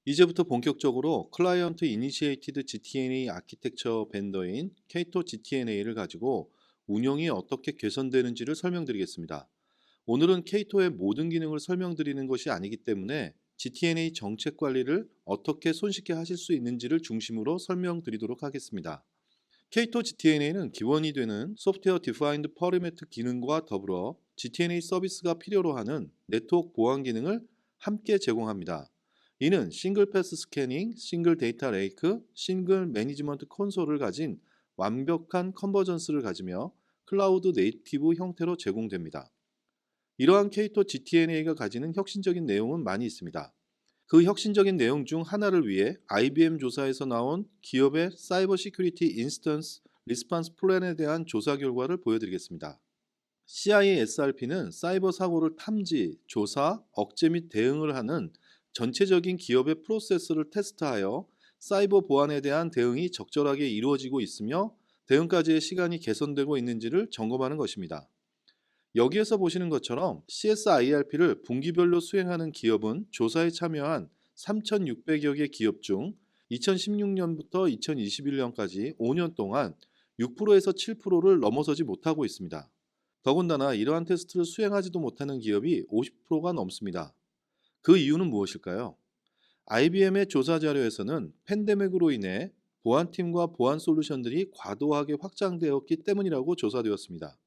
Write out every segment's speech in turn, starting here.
이제부터 본격적으로 클라이언트 이니시에이티드 GTNA 아키텍처 벤더인 케이토 GTNA를 가지고 운영이 어떻게 개선되는지를 설명드리겠습니다. 오늘은 케이토의 모든 기능을 설명드리는 것이 아니기 때문에 GTNA 정책 관리를 어떻게 손쉽게 하실 수 있는지를 중심으로 설명드리도록 하겠습니다. 케이토 GTNA는 기원이 되는 소프트웨어 디파인드 퍼리메트 기능과 더불어 GTNA 서비스가 필요로 하는 네트워크 보안 기능을 함께 제공합니다. 이는 싱글 패스 스캐닝, 싱글 데이터 레이크, 싱글 매니지먼트 콘솔을 가진 완벽한 컨버전스를 가지며 클라우드 네이티브 형태로 제공됩니다. 이러한 케이토 GTNA가 가지는 혁신적인 내용은 많이 있습니다. 그 혁신적인 내용 중 하나를 위해 IBM 조사에서 나온 기업의 사이버 시큐리티 인스턴스 리스판스 플랜에 대한 조사 결과를 보여드리겠습니다. CISRP는 사이버 사고를 탐지, 조사, 억제 및 대응을 하는 전체적인 기업의 프로세스를 테스트하여 사이버 보안에 대한 대응이 적절하게 이루어지고 있으며 대응까지의 시간이 개선되고 있는지를 점검하는 것입니다. 여기에서 보시는 것처럼 CSIRP를 분기별로 수행하는 기업은 조사에 참여한 3,600여 개 기업 중 2016년부터 2021년까지 5년 동안 6%에서 7%를 넘어서지 못하고 있습니다. 더군다나 이러한 테스트를 수행하지도 못하는 기업이 50%가 넘습니다. 그 이유는 무엇일까요? IBM의 조사 자료에서는 팬데믹으로 인해 보안팀과 보안 솔루션들이 과도하게 확장되었기 때문이라고 조사되었습니다.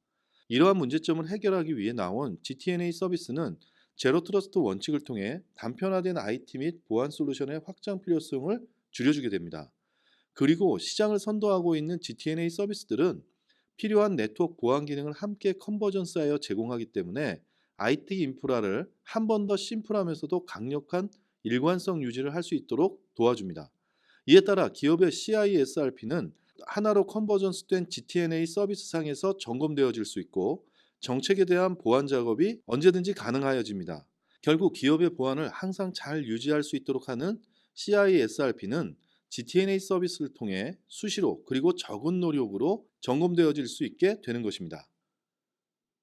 이러한 문제점을 해결하기 위해 나온 GTNA 서비스는 제로 트러스트 원칙을 통해 단편화된 IT 및 보안 솔루션의 확장 필요성을 줄여주게 됩니다. 그리고 시장을 선도하고 있는 GTNA 서비스들은 필요한 네트워크 보안 기능을 함께 컨버전스하여 제공하기 때문에 IT 인프라를 한 번 더 심플하면서도 강력한 일관성 유지를 할 수 있도록 도와줍니다. 이에 따라 기업의 CISRP는 하나로 컨버전스된 GTNA 서비스 상에서 점검되어질 수 있고 정책에 대한 보안 작업이 언제든지 가능하여집니다. 결국 기업의 보안을 항상 잘 유지할 수 있도록 하는 CISRP는 GTNA 서비스를 통해 수시로 그리고 적은 노력으로 점검되어질 수 있게 되는 것입니다.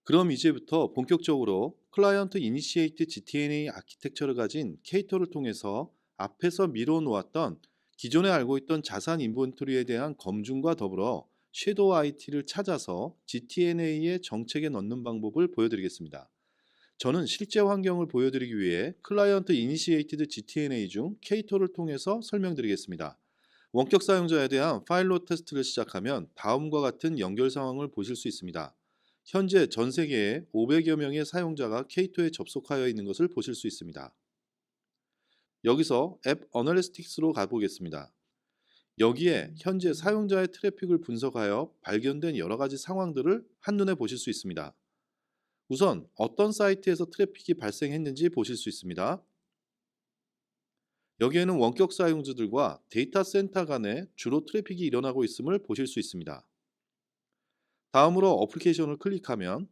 그럼 이제부터 본격적으로 클라이언트 이니시에이트 GTNA 아키텍처를 가진 케이토를 통해서 앞에서 미뤄 놓았던 기존에 알고 있던 자산 인벤토리에 대한 검증과 더불어 섀도우 IT를 찾아서 GTNA의 정책에 넣는 방법을 보여드리겠습니다. 저는 실제 환경을 보여드리기 위해 클라이언트 이니시에이티드 GTNA 중 케이토를 통해서 설명드리겠습니다. 원격 사용자에 대한 파일럿 테스트를 시작하면 다음과 같은 연결 상황을 보실 수 있습니다. 현재 전 세계에 500여 명의 사용자가 K2에 접속하여 있는 것을 보실 수 있습니다. 여기서 앱 어널리스틱스로 가보겠습니다. 여기에 현재 사용자의 트래픽을 분석하여 발견된 여러 가지 상황들을 한눈에 보실 수 있습니다. 우선 어떤 사이트에서 트래픽이 발생했는지 보실 수 있습니다. 여기에는 원격 사용자들과 데이터 센터 간에 주로 트래픽이 일어나고 있음을 보실 수 있습니다. 다음으로 어플리케이션을 클릭하면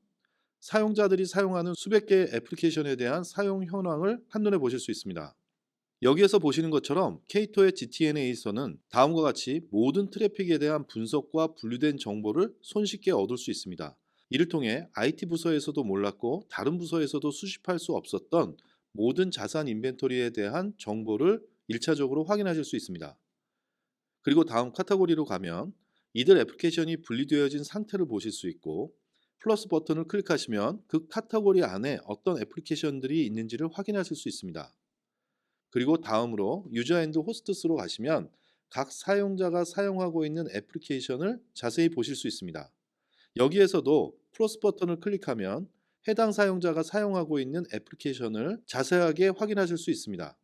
사용자들이 사용하는 수백 개의 애플리케이션에 대한 사용 현황을 한눈에 보실 수 있습니다. 여기에서 보시는 것처럼 K2의 GTNA에서는 다음과 같이 모든 트래픽에 대한 분석과 분류된 정보를 손쉽게 얻을 수 있습니다. 이를 통해 IT 부서에서도 몰랐고 다른 부서에서도 수집할 수 없었던 모든 자산 인벤토리에 대한 정보를 1차적으로 확인하실 수 있습니다. 그리고 다음 카테고리로 가면 이들 애플리케이션이 분리되어진 상태를 보실 수 있고 플러스 버튼을 클릭하시면 그 카테고리 안에 어떤 애플리케이션들이 있는지를 확인하실 수 있습니다. 그리고 다음으로 유저 앤드 호스트스로 가시면 각 사용자가 사용하고 있는 애플리케이션을 자세히 보실 수 있습니다. 여기에서도 플러스 버튼을 클릭하면 해당 사용자가 사용하고 있는 애플리케이션을 자세하게 확인하실 수 있습니다.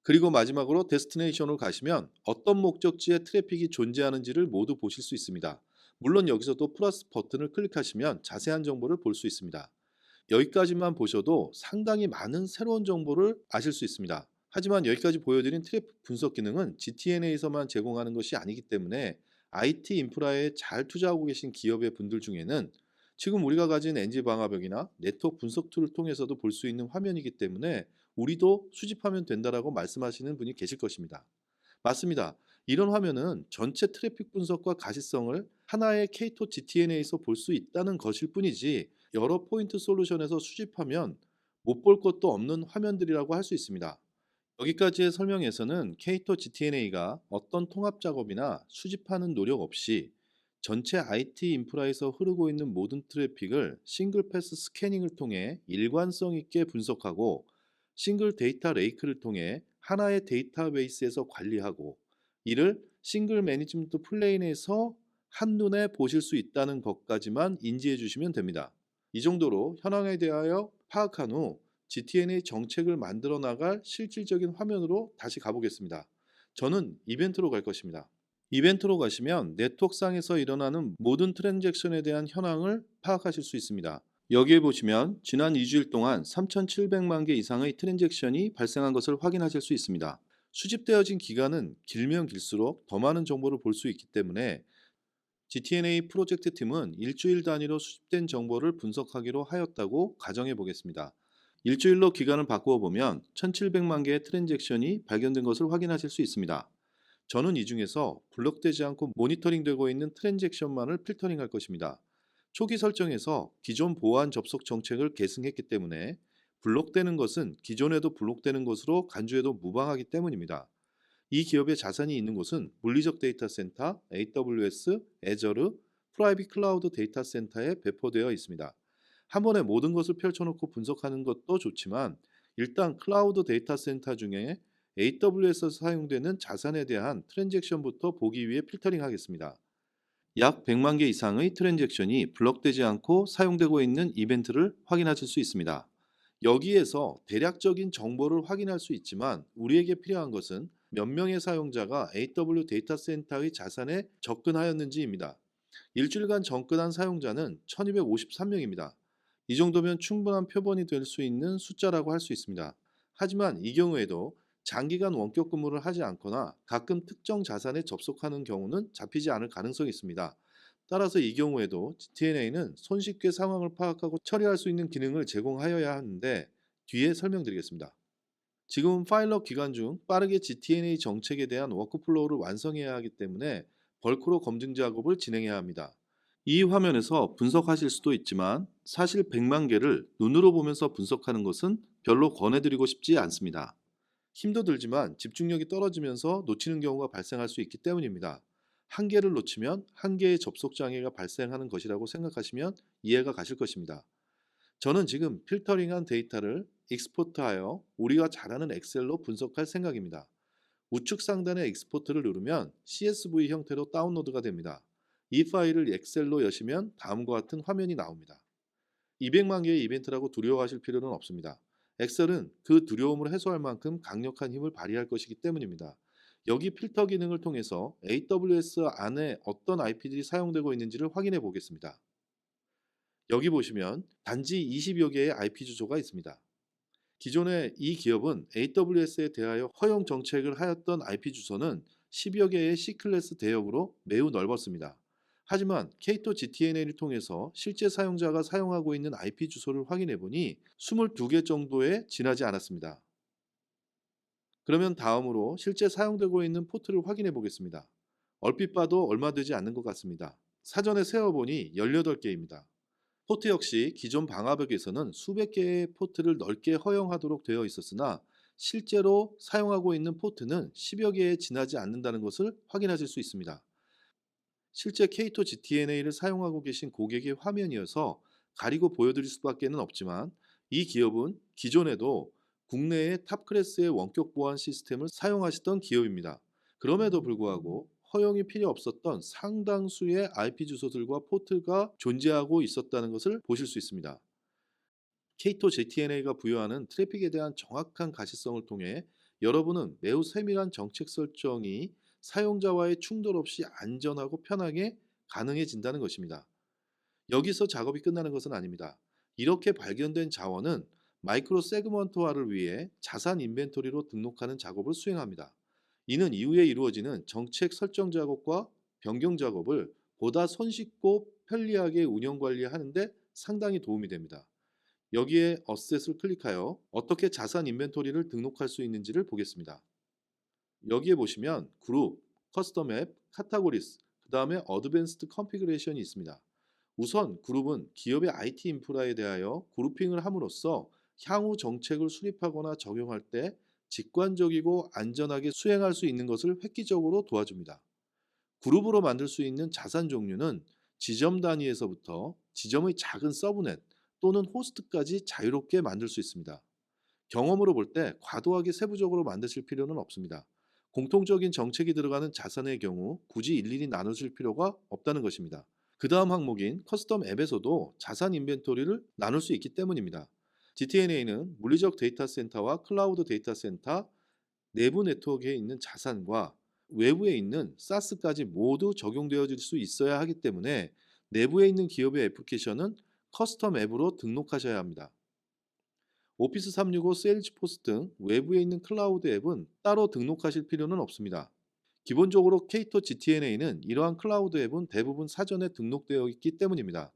그리고 마지막으로 데스티네이션으로 가시면 어떤 목적지에 트래픽이 존재하는지를 모두 보실 수 있습니다. 물론 여기서도 플러스 버튼을 클릭하시면 자세한 정보를 볼 수 있습니다. 여기까지만 보셔도 상당히 많은 새로운 정보를 아실 수 있습니다. 하지만 여기까지 보여드린 트래픽 분석 기능은 GTNA에서만 제공하는 것이 아니기 때문에 IT 인프라에 잘 투자하고 계신 기업의 분들 중에는 지금 우리가 가진 NG 방화벽이나 네트워크 분석 툴을 통해서도 볼 수 있는 화면이기 때문에 우리도 수집하면 된다라고 말씀하시는 분이 계실 것입니다. 맞습니다. 이런 화면은 전체 트래픽 분석과 가시성을 하나의 K2 GTNA에서 볼 수 있다는 것일 뿐이지 여러 포인트 솔루션에서 수집하면 못 볼 것도 없는 화면들이라고 할 수 있습니다. 여기까지의 설명에서는 케이토 GTNA가 어떤 통합 작업이나 수집하는 노력 없이 전체 IT 인프라에서 흐르고 있는 모든 트래픽을 싱글 패스 스캐닝을 통해 일관성 있게 분석하고 싱글 데이터 레이크를 통해 하나의 데이터베이스에서 관리하고 이를 싱글 매니지먼트 플레인에서 한눈에 보실 수 있다는 것까지만 인지해 주시면 됩니다. 이 정도로 현황에 대하여 파악한 후 GTN의 정책을 만들어 나갈 실질적인 화면으로 다시 가보겠습니다. 저는 이벤트로 갈 것입니다. 이벤트로 가시면 네트워크상에서 일어나는 모든 트랜잭션에 대한 현황을 파악하실 수 있습니다. 여기에 보시면 지난 2주일 동안 3,700만 개 이상의 트랜잭션이 발생한 것을 확인하실 수 있습니다. 수집되어진 기간은 길면 길수록 더 많은 정보를 볼 수 있기 때문에 GTNA 프로젝트 팀은 일주일 단위로 수집된 정보를 분석하기로 하였다고 가정해 보겠습니다. 일주일로 기간을 바꾸어 보면 1,700만 개의 트랜잭션이 발견된 것을 확인하실 수 있습니다. 저는 이 중에서 블록되지 않고 모니터링되고 있는 트랜잭션만을 필터링할 것입니다. 초기 설정에서 기존 보안 접속 정책을 계승했기 때문에 블록되는 것은 기존에도 블록되는 것으로 간주해도 무방하기 때문입니다. 이 기업의 자산이 있는 곳은 물리적 데이터 센터, AWS, 애저르, 프라이빗 클라우드 데이터 센터에 배포되어 있습니다. 한 번에 모든 것을 펼쳐놓고 분석하는 것도 좋지만 일단 클라우드 데이터 센터 중에 AWS에서 사용되는 자산에 대한 트랜잭션부터 보기 위해 필터링 하겠습니다. 약 100만 개 이상의 트랜잭션이 블럭되지 않고 사용되고 있는 이벤트를 확인하실 수 있습니다. 여기에서 대략적인 정보를 확인할 수 있지만 우리에게 필요한 것은 몇 명의 사용자가 AW 데이터 센터의 자산에 접근하였는지입니다. 일주일간 접근한 사용자는 1253명입니다. 이 정도면 충분한 표본이 될 수 있는 숫자라고 할 수 있습니다. 하지만 이 경우에도 장기간 원격 근무를 하지 않거나 가끔 특정 자산에 접속하는 경우는 잡히지 않을 가능성이 있습니다. 따라서 이 경우에도 GTNA는 손쉽게 상황을 파악하고 처리할 수 있는 기능을 제공하여야 하는데 뒤에 설명드리겠습니다. 지금은 파일럿 기간 중 빠르게 GTNA 정책에 대한 워크플로우를 완성해야 하기 때문에 벌크로 검증 작업을 진행해야 합니다. 이 화면에서 분석하실 수도 있지만 사실 100만 개를 눈으로 보면서 분석하는 것은 별로 권해드리고 싶지 않습니다. 힘도 들지만 집중력이 떨어지면서 놓치는 경우가 발생할 수 있기 때문입니다. 한 개를 놓치면 한 개의 접속 장애가 발생하는 것이라고 생각하시면 이해가 가실 것입니다. 저는 지금 필터링한 데이터를 익스포트하여 우리가 잘 아는 엑셀로 분석할 생각입니다. 우측 상단의 익스포트를 누르면 CSV 형태로 다운로드가 됩니다. 이 파일을 엑셀로 여시면 다음과 같은 화면이 나옵니다. 200만 개의 이벤트라고 두려워하실 필요는 없습니다. 엑셀은 그 두려움을 해소할 만큼 강력한 힘을 발휘할 것이기 때문입니다. 여기 필터 기능을 통해서 AWS 안에 어떤 IP들이 사용되고 있는지를 확인해 보겠습니다. 여기 보시면 단지 20여 개의 IP 주소가 있습니다. 기존에 이 기업은 AWS에 대하여 허용 정책을 하였던 IP 주소는 10여 개의 C클래스 대역으로 매우 넓었습니다. 하지만 케이토 GTNA를 통해서 실제 사용자가 사용하고 있는 IP 주소를 확인해 보니 22개 정도에 지나지 않았습니다. 그러면 다음으로 실제 사용되고 있는 포트를 확인해 보겠습니다. 얼핏 봐도 얼마 되지 않는 것 같습니다. 사전에 세어보니 18개입니다. 포트 역시 기존 방화벽에서는 수백 개의 포트를 넓게 허용하도록 되어 있었으나 실제로 사용하고 있는 포트는 10여 개에 지나지 않는다는 것을 확인하실 수 있습니다. 실제 K2 GTNA를 사용하고 계신 고객의 화면이어서 가리고 보여드릴 수밖에 없지만 이 기업은 기존에도 국내의 탑 클래스의 원격 보안 시스템을 사용하시던 기업입니다. 그럼에도 불구하고 허용이 필요 없었던 상당수의 IP 주소들과 포트가 존재하고 있었다는 것을 보실 수 있습니다. K2 GTNA가 부여하는 트래픽에 대한 정확한 가시성을 통해 여러분은 매우 세밀한 정책 설정이 사용자와의 충돌 없이 안전하고 편하게 가능해진다는 것입니다. 여기서 작업이 끝나는 것은 아닙니다. 이렇게 발견된 자원은 마이크로 세그먼트화를 위해 자산 인벤토리로 등록하는 작업을 수행합니다. 이는 이후에 이루어지는 정책 설정 작업과 변경 작업을 보다 손쉽고 편리하게 운영 관리하는 데 상당히 도움이 됩니다. 여기에 어셋을 클릭하여 어떻게 자산 인벤토리를 등록할 수 있는지를 보겠습니다. 여기에 보시면 그룹, 커스텀 앱, 카테고리스, 그 다음에 어드밴스드 컨피그레이션이 있습니다. 우선 그룹은 기업의 IT 인프라에 대하여 그룹핑을 함으로써 향후 정책을 수립하거나 적용할 때 직관적이고 안전하게 수행할 수 있는 것을 획기적으로 도와줍니다. 그룹으로 만들 수 있는 자산 종류는 지점 단위에서부터 지점의 작은 서브넷 또는 호스트까지 자유롭게 만들 수 있습니다. 경험으로 볼 때 과도하게 세부적으로 만드실 필요는 없습니다. 공통적인 정책이 들어가는 자산의 경우 굳이 일일이 나누실 필요가 없다는 것입니다. 그 다음 항목인 커스텀 앱에서도 자산 인벤토리를 나눌 수 있기 때문입니다. GTNA는 물리적 데이터 센터와 클라우드 데이터 센터, 내부 네트워크에 있는 자산과 외부에 있는 사스까지 모두 적용되어질 수 있어야 하기 때문에 내부에 있는 기업의 애플리케이션은 커스텀 앱으로 등록하셔야 합니다. 오피스 365, 세일즈포스 등 외부에 있는 클라우드 앱은 따로 등록하실 필요는 없습니다. 기본적으로 케이토 GTNA는 이러한 클라우드 앱은 대부분 사전에 등록되어 있기 때문입니다.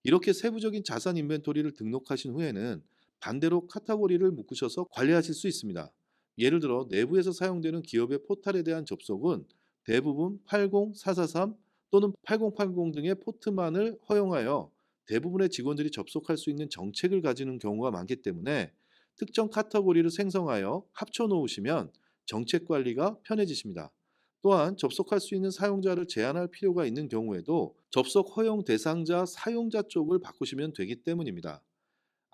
이렇게 세부적인 자산 인벤토리를 등록하신 후에는 반대로 카테고리를 묶으셔서 관리하실 수 있습니다. 예를 들어 내부에서 사용되는 기업의 포탈에 대한 접속은 대부분 80443 또는 8080 등의 포트만을 허용하여 대부분의 직원들이 접속할 수 있는 정책을 가지는 경우가 많기 때문에 특정 카테고리를 생성하여 합쳐 놓으시면 정책 관리가 편해지십니다. 또한 접속할 수 있는 사용자를 제한할 필요가 있는 경우에도 접속 허용 대상자 사용자 쪽을 바꾸시면 되기 때문입니다.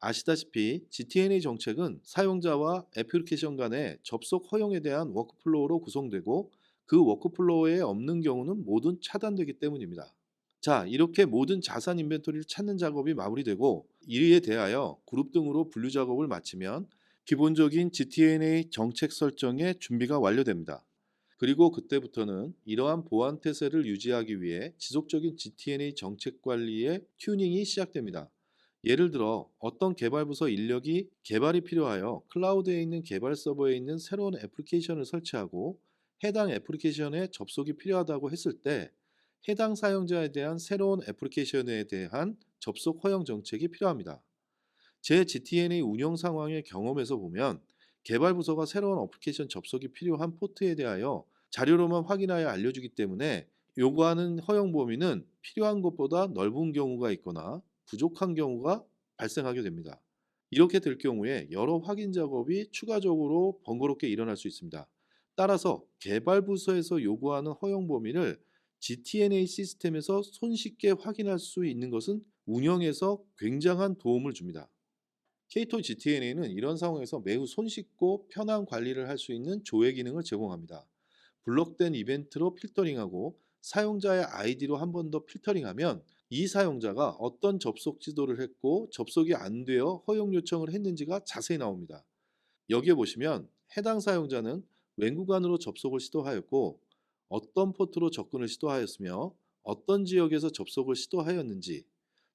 아시다시피 GTNA 정책은 사용자와 애플리케이션 간의 접속 허용에 대한 워크플로우로 구성되고 그 워크플로우에 없는 경우는 모두 차단되기 때문입니다. 자, 이렇게 모든 자산 인벤토리를 찾는 작업이 마무리되고 이에 대하여 그룹 등으로 분류 작업을 마치면 기본적인 GTNA 정책 설정의 준비가 완료됩니다. 그리고 그때부터는 이러한 보안 태세를 유지하기 위해 지속적인 GTNA 정책 관리의 튜닝이 시작됩니다. 예를 들어 어떤 개발부서 인력이 개발이 필요하여 클라우드에 있는 개발 서버에 있는 새로운 애플리케이션을 설치하고 해당 애플리케이션에 접속이 필요하다고 했을 때 해당 사용자에 대한 새로운 애플리케이션에 대한 접속 허용 정책이 필요합니다. 제 GTNA 운영 상황의 경험에서 보면 개발 부서가 새로운 어플리케이션 접속이 필요한 포트에 대하여 자료로만 확인하여 알려주기 때문에 요구하는 허용 범위는 필요한 것보다 넓은 경우가 있거나 부족한 경우가 발생하게 됩니다. 이렇게 될 경우에 여러 확인 작업이 추가적으로 번거롭게 일어날 수 있습니다. 따라서 개발 부서에서 요구하는 허용 범위를 GTNA 시스템에서 손쉽게 확인할 수 있는 것은 운영에서 굉장한 도움을 줍니다. 케이토 GTNA는 이런 상황에서 매우 손쉽고 편한 관리를 할 수 있는 조회 기능을 제공합니다. 블록된 이벤트로 필터링하고 사용자의 아이디로 한 번 더 필터링하면 이 사용자가 어떤 접속 지도를 했고 접속이 안 되어 허용 요청을 했는지가 자세히 나옵니다. 여기에 보시면 해당 사용자는 웬 구간으로 접속을 시도하였고 어떤 포트로 접근을 시도하였으며 어떤 지역에서 접속을 시도하였는지,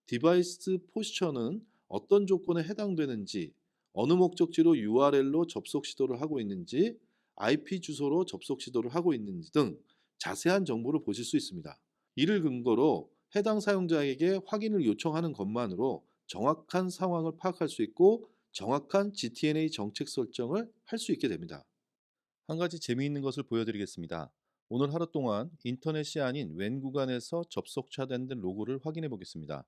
디바이스 포지션은 어떤 조건에 해당되는지, 어느 목적지로 URL로 접속 시도를 하고 있는지, IP 주소로 접속 시도를 하고 있는지 등 자세한 정보를 보실 수 있습니다. 이를 근거로 해당 사용자에게 확인을 요청하는 것만으로 정확한 상황을 파악할 수 있고 정확한 GTNA 정책 설정을 할 수 있게 됩니다. 한 가지 재미있는 것을 보여드리겠습니다. 오늘 하루 동안 인터넷이 아닌 웬 구간에서 접속 차단된 로그를 확인해 보겠습니다.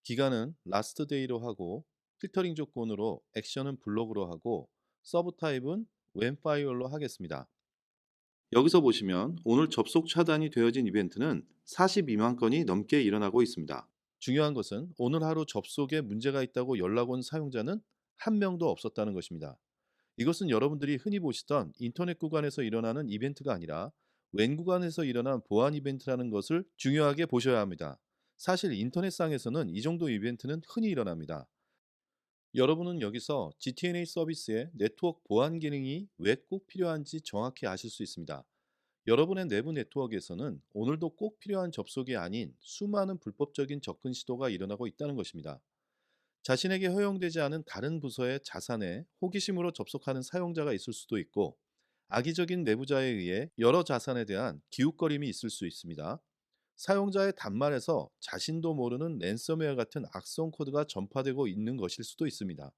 기간은 라스트 데이로 하고 필터링 조건으로 액션은 블록으로 하고 서브 타입은 웬 파이어로 하겠습니다. 여기서 보시면 오늘 접속 차단이 되어진 이벤트는 42만 건이 넘게 일어나고 있습니다. 중요한 것은 오늘 하루 접속에 문제가 있다고 연락 온 사용자는 한 명도 없었다는 것입니다. 이것은 여러분들이 흔히 보시던 인터넷 구간에서 일어나는 이벤트가 아니라 웬 구간에서 일어난 보안 이벤트라는 것을 중요하게 보셔야 합니다. 사실 인터넷상에서는 이 정도 이벤트는 흔히 일어납니다. 여러분은 여기서 GTNA 서비스의 네트워크 보안 기능이 왜 꼭 필요한지 정확히 아실 수 있습니다. 여러분의 내부 네트워크에서는 오늘도 꼭 필요한 접속이 아닌 수많은 불법적인 접근 시도가 일어나고 있다는 것입니다. 자신에게 허용되지 않은 다른 부서의 자산에 호기심으로 접속하는 사용자가 있을 수도 있고, 악의적인 내부자에 의해 여러 자산에 대한 기웃거림이 있을 수 있습니다. 사용자의 단말에서 자신도 모르는 랜섬웨어 같은 악성 코드가 전파되고 있는 것일 수도 있습니다.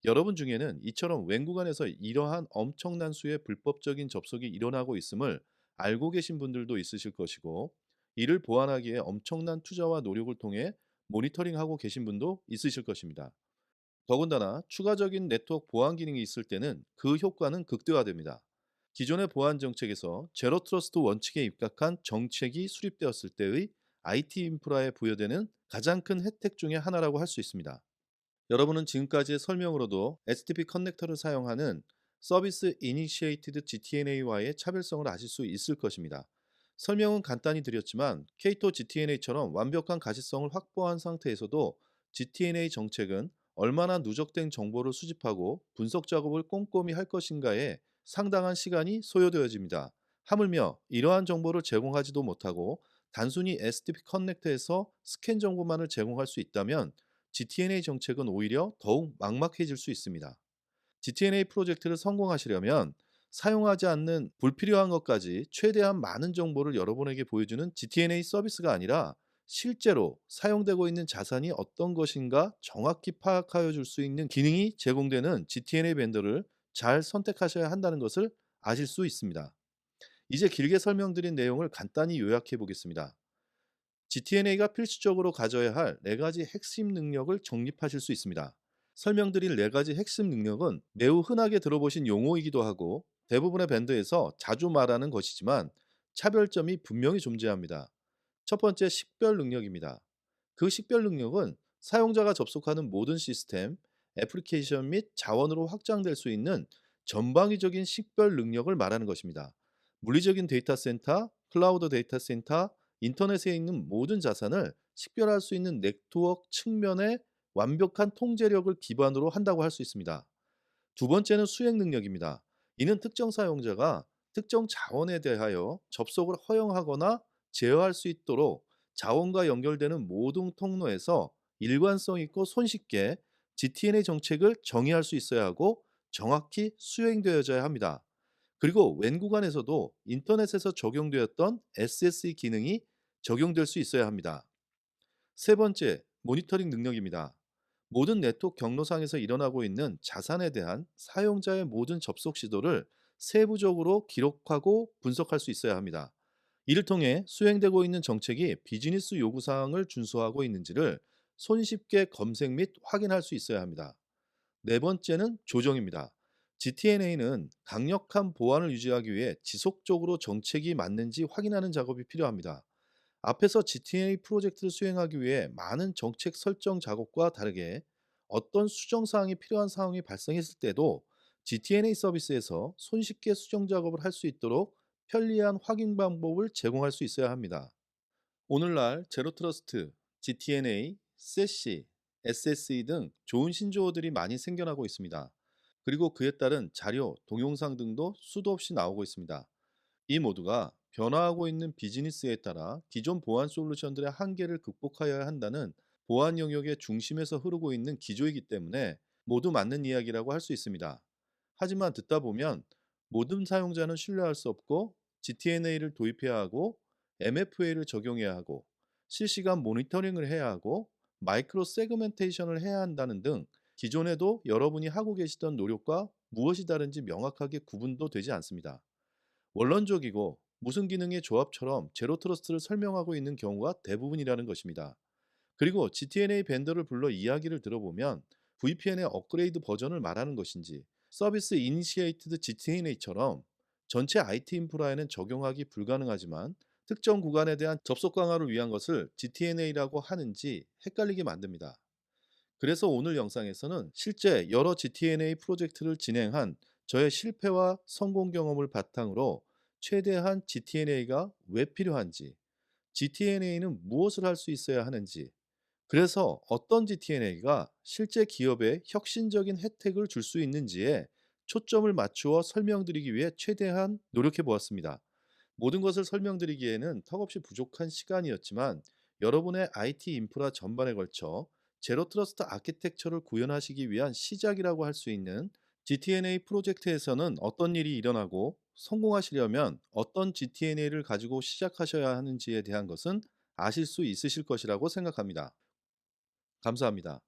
여러분 중에는 이처럼 웬 구간에서 이러한 엄청난 수의 불법적인 접속이 일어나고 있음을 알고 계신 분들도 있으실 것이고, 이를 보완하기에 엄청난 투자와 노력을 통해 모니터링하고 계신 분도 있으실 것입니다. 더군다나 추가적인 네트워크 보안 기능이 있을 때는 그 효과는 극대화됩니다. 기존의 보안 정책에서 제로 트러스트 원칙에 입각한 정책이 수립되었을 때의 IT 인프라에 부여되는 가장 큰 혜택 중의 하나라고 할 수 있습니다. 여러분은 지금까지의 설명으로도 HTTP 커넥터를 사용하는 서비스 이니시에이티드 GTNA와의 차별성을 아실 수 있을 것입니다. 설명은 간단히 드렸지만 K2 GTNA처럼 완벽한 가시성을 확보한 상태에서도 GTNA 정책은 얼마나 누적된 정보를 수집하고 분석 작업을 꼼꼼히 할 것인가에 상당한 시간이 소요되어집니다. 하물며 이러한 정보를 제공하지도 못하고 단순히 HTTP 커넥터에서 스캔 정보만을 제공할 수 있다면 GTNA 정책은 오히려 더욱 막막해질 수 있습니다. GTNA 프로젝트를 성공하시려면 사용하지 않는 불필요한 것까지 최대한 많은 정보를 여러분에게 보여주는 GTNA 서비스가 아니라 실제로 사용되고 있는 자산이 어떤 것인가 정확히 파악하여 줄 수 있는 기능이 제공되는 GTNA 벤더를 잘 선택하셔야 한다는 것을 아실 수 있습니다. 이제 길게 설명드린 내용을 간단히 요약해 보겠습니다. GTNA가 필수적으로 가져야 할 4가지 핵심 능력을 정립하실 수 있습니다. 설명드릴 4가지 핵심 능력은 매우 흔하게 들어보신 용어이기도 하고 대부분의 밴드에서 자주 말하는 것이지만 차별점이 분명히 존재합니다. 첫 번째, 식별 능력입니다. 그 식별 능력은 사용자가 접속하는 모든 시스템, 애플리케이션 및 자원으로 확장될 수 있는 전방위적인 식별 능력을 말하는 것입니다. 물리적인 데이터 센터, 클라우드 데이터 센터, 인터넷에 있는 모든 자산을 식별할 수 있는 네트워크 측면의 완벽한 통제력을 기반으로 한다고 할 수 있습니다. 두 번째는 수행 능력입니다. 이는 특정 사용자가 특정 자원에 대하여 접속을 허용하거나 제어할 수 있도록 자원과 연결되는 모든 통로에서 일관성 있고 손쉽게 GTNA 정책을 정의할 수 있어야 하고 정확히 수행되어져야 합니다. 그리고 웬 구간에서도 인터넷에서 적용되었던 SSE 기능이 적용될 수 있어야 합니다. 세 번째, 모니터링 능력입니다. 모든 네트워크 경로상에서 일어나고 있는 자산에 대한 사용자의 모든 접속 시도를 세부적으로 기록하고 분석할 수 있어야 합니다. 이를 통해 수행되고 있는 정책이 비즈니스 요구사항을 준수하고 있는지를 손쉽게 검색 및 확인할 수 있어야 합니다. 네 번째는 조정입니다. GTNA는 강력한 보안을 유지하기 위해 지속적으로 정책이 맞는지 확인하는 작업이 필요합니다. 앞에서 GTNA 프로젝트를 수행하기 위해 많은 정책 설정 작업과 다르게 어떤 수정 사항이 필요한 상황이 발생했을 때도 GTNA 서비스에서 손쉽게 수정 작업을 할 수 있도록 편리한 확인 방법을 제공할 수 있어야 합니다. 오늘날 제로 트러스트, GTNA, 세시, SSE 등 좋은 신조어들이 많이 생겨나고 있습니다. 그리고 그에 따른 자료, 동영상 등도 수도 없이 나오고 있습니다. 이 모두가 변화하고 있는 비즈니스에 따라 기존 보안 솔루션들의 한계를 극복하여야 한다는 보안 영역의 중심에서 흐르고 있는 기조이기 때문에 모두 맞는 이야기라고 할 수 있습니다. 하지만 듣다 보면 모든 사용자는 신뢰할 수 없고 GTNA를 도입해야 하고 MFA를 적용해야 하고 실시간 모니터링을 해야 하고 마이크로 세그멘테이션을 해야 한다는 등 기존에도 여러분이 하고 계시던 노력과 무엇이 다른지 명확하게 구분도 되지 않습니다. 원론적이고 무슨 기능의 조합처럼 제로 트러스트를 설명하고 있는 경우가 대부분이라는 것입니다. 그리고 GTNA 벤더를 불러 이야기를 들어보면 VPN의 업그레이드 버전을 말하는 것인지 서비스 이니시에이티드 GTNA처럼 전체 IT 인프라에는 적용하기 불가능하지만 특정 구간에 대한 접속 강화를 위한 것을 GTNA라고 하는지 헷갈리게 만듭니다. 그래서 오늘 영상에서는 실제 여러 GTNA 프로젝트를 진행한 저의 실패와 성공 경험을 바탕으로 최대한 GTNA가 왜 필요한지, GTNA는 무엇을 할 수 있어야 하는지, 그래서 어떤 GTNA가 실제 기업에 혁신적인 혜택을 줄 수 있는지에 초점을 맞추어 설명드리기 위해 최대한 노력해 보았습니다. 모든 것을 설명드리기에는 턱없이 부족한 시간이었지만 여러분의 IT 인프라 전반에 걸쳐 제로 트러스트 아키텍처를 구현하시기 위한 시작이라고 할 수 있는 GTNA 프로젝트에서는 어떤 일이 일어나고 성공하시려면 어떤 GTNA를 가지고 시작하셔야 하는지에 대한 것은 아실 수 있으실 것이라고 생각합니다. 감사합니다.